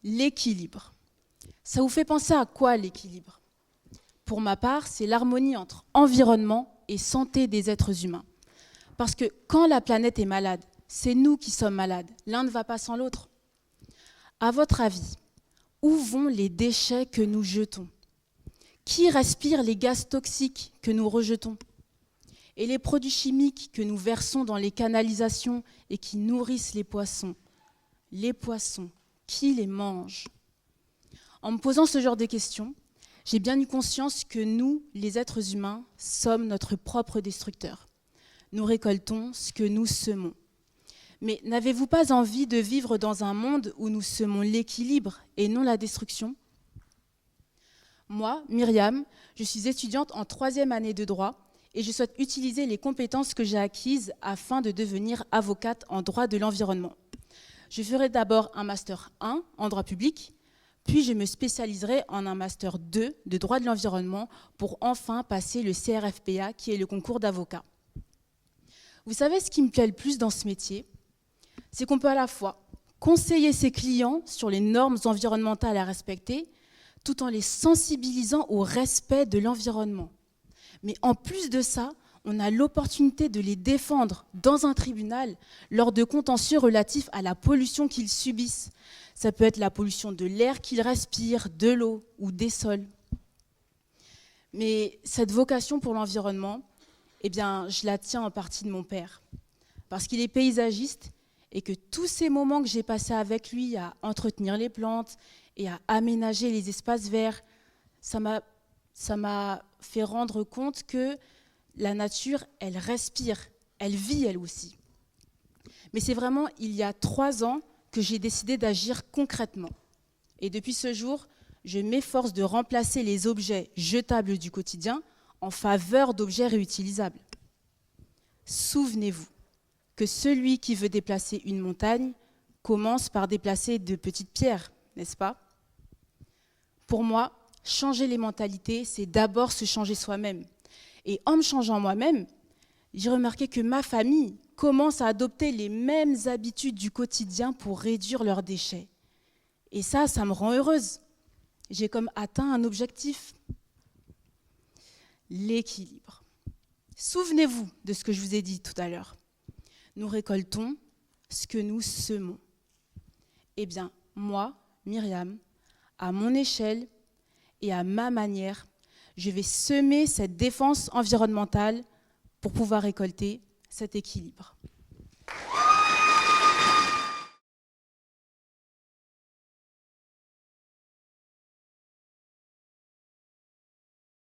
L'équilibre. Ça vous fait penser à quoi l'équilibre? Pour ma part, c'est l'harmonie entre environnement et santé des êtres humains. Parce que quand la planète est malade, c'est nous qui sommes malades. L'un ne va pas sans l'autre. À votre avis, où vont les déchets que nous jetons? Qui respire les gaz toxiques que nous rejetons? Et les produits chimiques que nous versons dans les canalisations et qui nourrissent les poissons, qui les mange? En me posant ce genre de questions, j'ai bien eu conscience que nous, les êtres humains, sommes notre propre destructeur. Nous récoltons ce que nous semons. Mais n'avez-vous pas envie de vivre dans un monde où nous semons l'équilibre et non la destruction? Moi, Myriam, je suis étudiante en 3e année de droit et je souhaite utiliser les compétences que j'ai acquises afin de devenir avocate en droit de l'environnement. Je ferai d'abord un Master 1 en droit public, puis je me spécialiserai en un Master 2 de droit de l'environnement pour enfin passer le CRFPA, qui est le concours d'avocat. Vous savez ce qui me plaît le plus dans ce métier? C'est qu'on peut à la fois conseiller ses clients sur les normes environnementales à respecter, tout en les sensibilisant au respect de l'environnement. Mais en plus de ça, on a l'opportunité de les défendre dans un tribunal lors de contentieux relatifs à la pollution qu'ils subissent. Ça peut être la pollution de l'air qu'ils respirent, de l'eau ou des sols. Mais cette vocation pour l'environnement, eh bien, je la tiens en partie de mon père. Parce qu'il est paysagiste et que tous ces moments que j'ai passés avec lui à entretenir les plantes et à aménager les espaces verts, ça m'a fait rendre compte que la nature, elle respire, elle vit elle aussi. Mais c'est vraiment il y a 3 ans que j'ai décidé d'agir concrètement. Et depuis ce jour, je m'efforce de remplacer les objets jetables du quotidien en faveur d'objets réutilisables. Souvenez-vous que celui qui veut déplacer une montagne commence par déplacer de petites pierres, n'est-ce pas? Pour moi, changer les mentalités, c'est d'abord se changer soi-même. Et en me changeant moi-même, j'ai remarqué que ma famille commence à adopter les mêmes habitudes du quotidien pour réduire leurs déchets. Et ça me rend heureuse. J'ai comme atteint un objectif. L'équilibre. Souvenez-vous de ce que je vous ai dit tout à l'heure. Nous récoltons ce que nous semons. Eh bien, moi, Myriam, à mon échelle et à ma manière, je vais semer cette défense environnementale pour pouvoir récolter cet équilibre.